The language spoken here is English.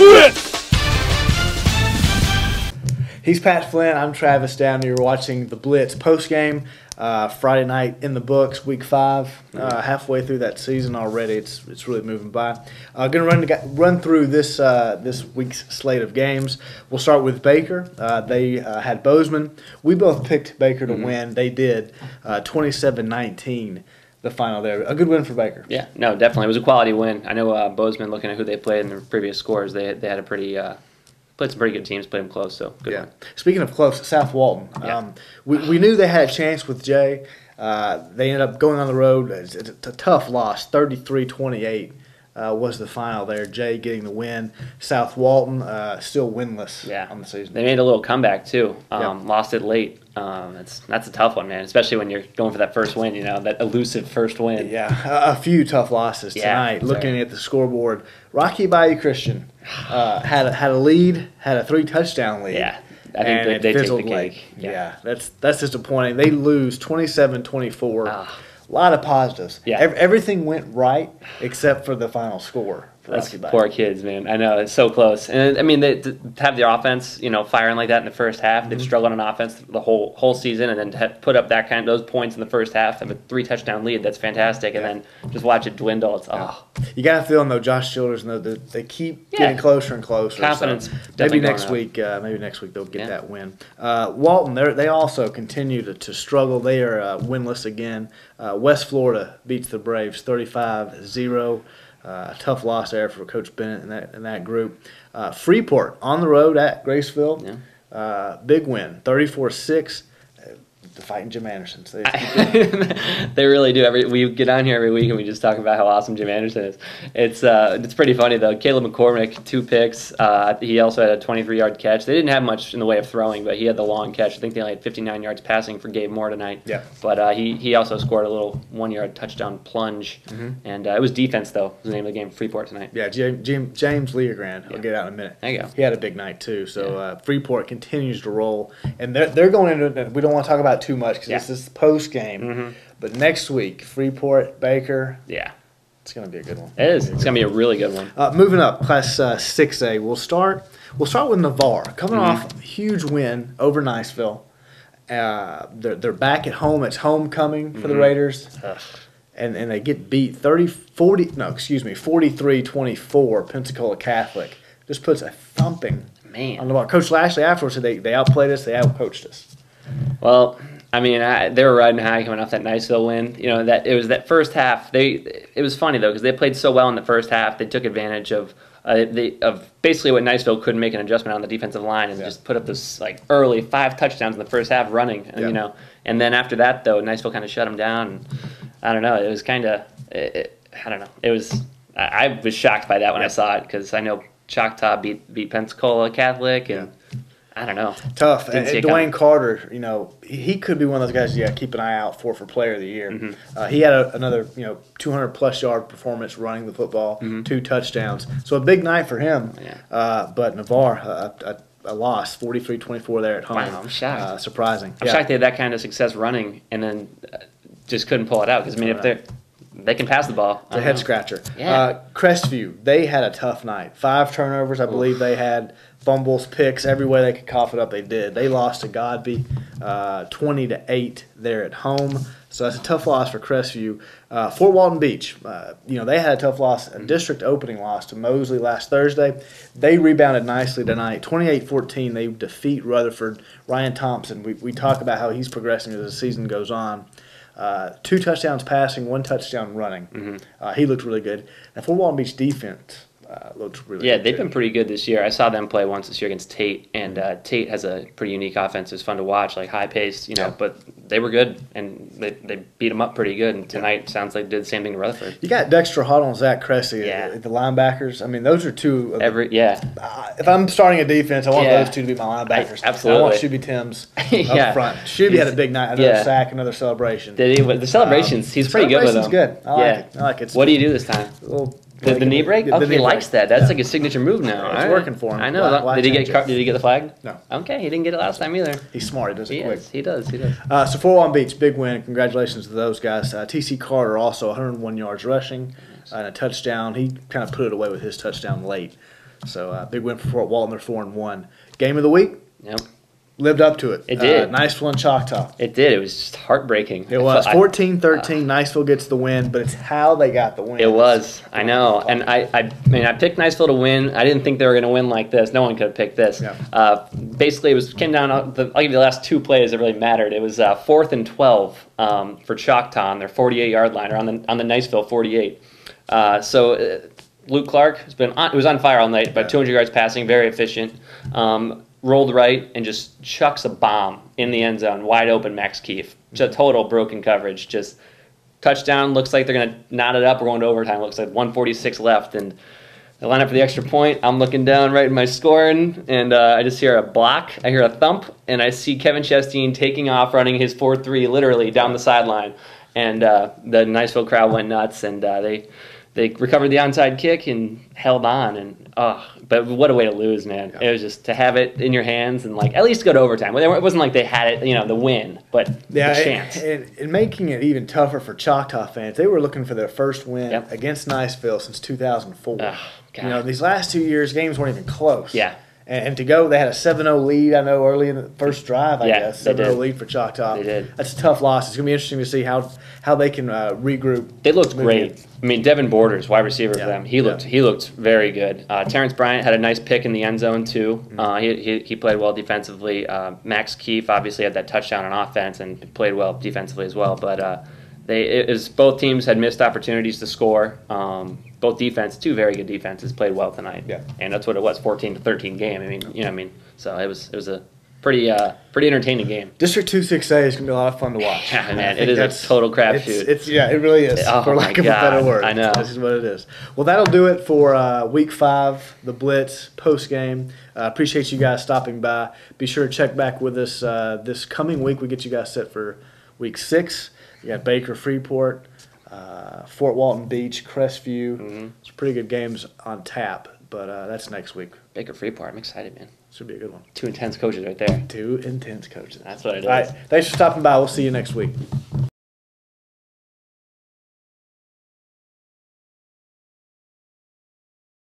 Blitz! He's Pat Flynn. I'm Travis Downey. You're watching the Blitz postgame. Friday night in the books, week 5. Halfway through that season already. It's really moving by. Going to run through this week's slate of games. We'll start with Baker. They had Bozeman. We both picked Baker to win. They did 27-19. The final there. A good win for Baker. Yeah, no, definitely. It was a quality win. I know Bozeman, looking at who they played in their previous scores, they had a pretty played some pretty good teams, played them close, so good win. Speaking of close, South Walton. Yeah. We knew they had a chance with Jay. They ended up going on the road. It's a tough loss. 33-28 was the final there. Jay getting the win. South Walton still winless on the season. They made a little comeback, too. Lost it late. That's a tough one, man, especially when you're going for that first win, that elusive first win. Yeah, a few tough losses tonight. Looking at the scoreboard, Rocky Bayou Christian had a lead, had a 3-touchdown lead. Yeah, I think they take the cake. Yeah, that's disappointing. They lose 27-24. A lot of positives. Yeah. Everything went right except for the final score. That's poor kids, man. I know, it's so close. And, I mean, to have their offense, firing like that in the first half. They've struggled on offense the whole season, and then to put up those points in the first half, have a 3-touchdown lead, that's fantastic. And then just watch it dwindle. It's You got to feel, though, Josh Childers, they keep getting closer and closer. Confidence. So maybe next week they'll get that win. Walton, they also continue to struggle. They are winless again. West Florida beats the Braves 35-0. Tough loss there for Coach Bennett and that group. Freeport on the road at Graceville. Big win, 34-6. The fighting Jim Andersons. They really do. We get on here every week and we just talk about how awesome Jim Anderson is. It's pretty funny though. Caleb McCormick, 2 picks. He also had a 23-yard catch. They didn't have much in the way of throwing, but he had the long catch. I think they only had 59 yards passing for Gabe Moore tonight. Yeah. But he also scored a little 1-yard touchdown plunge. And it was defense though. Was the name of the game for Freeport tonight. Yeah, James Leogrand. I'll get out in a minute. There you go. He had a big night too. So Freeport continues to roll, and they're going into. We don't want to talk about too much because this is the post game. But next week, Freeport, Baker. Yeah. It's going to be a good one. It is. It's going to be a really good one. Moving up, Class 6A. We'll start with Navarre. Coming off a huge win over Niceville. They're back at home. It's homecoming for the Raiders. And they get beat 43-24. Pensacola Catholic. Just puts a thumping on Navarre. Coach Lashley afterwards said they outplayed us, they outcoached us. Well, I mean, they were riding high coming off that Niceville win. That it was that first half. It was funny though because they played so well in the first half. They took advantage of basically what Niceville couldn't make an adjustment on the defensive line and just put up this early 5 touchdowns in the first half running. And then after that though, Niceville kind of shut them down. And I don't know. It was kind of I don't know. It was I was shocked by that when I saw it because I know Choctaw beat Pensacola Catholic and. I don't know. Tough. And Dwayne Carter, he could be one of those guys you got to keep an eye out for Player of the Year. He had another, 200-plus yard performance running the football, 2 touchdowns. So a big night for him. But Navarre, a loss, 43-24 there at home. Wow, I'm shocked. Surprising. I'm shocked they had that kind of success running and then just couldn't pull it out. Because, if they can pass the ball. It's a head-scratcher. Yeah. Crestview, they had a tough night. 5 turnovers, I believe they had. Fumbles, picks, every way they could cough it up, they did. They lost to Godby 20-8 there at home. So that's a tough loss for Crestview. Fort Walton Beach, they had a tough loss, a district opening loss to Mosley last Thursday. They rebounded nicely tonight. 28-14, they defeat Rutherford. Ryan Thompson, we talk about how he's progressing as the season goes on. 2 touchdowns passing, 1 touchdown running. He looked really good. And Fort Walton Beach defense looked really good. Yeah, they've been pretty good this year. I saw them play once this year against Tate, and Tate has a pretty unique offense. It's fun to watch, high-paced, but they were good, and they beat them up pretty good, and tonight sounds like they did the same thing to Rutherford. You got Dexter Huddle and Zach Cressy, the linebackers. I mean, those are 2 of if I'm starting a defense, I want those 2 to be my linebackers. Absolutely. I want Shuby Timms up front. Shuby had a big night, another sack, another celebration. Did he? The celebrations, he's pretty good with them. Good. I like it. What do you do this time? The knee break? He likes that. That's like a signature move now. It's working for him. I know. Did he get the flag? No. Okay, he didn't get it last time either. He's smart. He does it quick. He does. So Fort Walton Beach, big win. Congratulations to those guys. T.C. Carter also 101 yards rushing and a touchdown. He kind of put it away with his touchdown late. So big win for Fort Walton. They're 4-1. Game of the week. Yep. Lived up to it. It did. Niceville and Choctaw. It did. It was just heartbreaking. It was 14-13. Niceville gets the win, but it's how they got the win. It was. I know. And I mean, I picked Niceville to win. I didn't think they were going to win like this. No one could have picked this. Yeah. Basically, came down. I'll give you the last two plays that really mattered. It was 4th and 12 for Choctaw on their 48-yard line, or on the Niceville 48. Luke Clark was on fire all night, about 200 yards passing, very efficient. Rolled right and just chucks a bomb in the end zone, wide open Max Keefe. Just total broken coverage. Just touchdown. Looks like they're going to knot it up. We're going to overtime. Looks like 1:46 left, and they line up for the extra point. I'm looking down right in my scoring, and I just hear a block. I hear a thump, and I see Kevin Chastain taking off, running his 4.3 literally down the sideline. And the Niceville crowd went nuts, and they recovered the onside kick and held on. But what a way to lose, man. Yeah. It was just to have it in your hands and at least go to overtime. It wasn't like they had it, the win, but the chance. And making it even tougher for Choctaw fans, they were looking for their first win against Niceville since 2004. These last 2 years, games weren't even close. Yeah. And to go, they had a 7-0 lead, I know, early in the first drive, I guess. 7-0 lead for Choctaw. They did. That's a tough loss. It's going to be interesting to see how they can regroup. They looked great. I mean, Devin Borders, wide receiver for them, he looked very good. Terrence Bryant had a nice pick in the end zone, too. He played well defensively. Max Keefe obviously had that touchdown on offense and played well defensively as well. But both teams had missed opportunities to score. Both two very good defenses played well tonight. Yeah. And that's what it was, 14-13 game. So it was a pretty entertaining game. District 2-6A is going to be a lot of fun to watch. Yeah, man, it is a total crapshoot. It really is, for lack of a better word. I know. This is what it is. Well, that'll do it for Week 5, the Blitz post-game. Appreciate you guys stopping by. Be sure to check back with us this coming week. We get you guys set for Week 6. You got Baker, Freeport, Fort Walton Beach, Crestview. Some pretty good games on tap, but that's next week. Baker, Freeport, I'm excited, man. Should be a good one. 2 intense coaches right there. 2 intense coaches. That's what it is. All right, thanks for stopping by. We'll see you next week.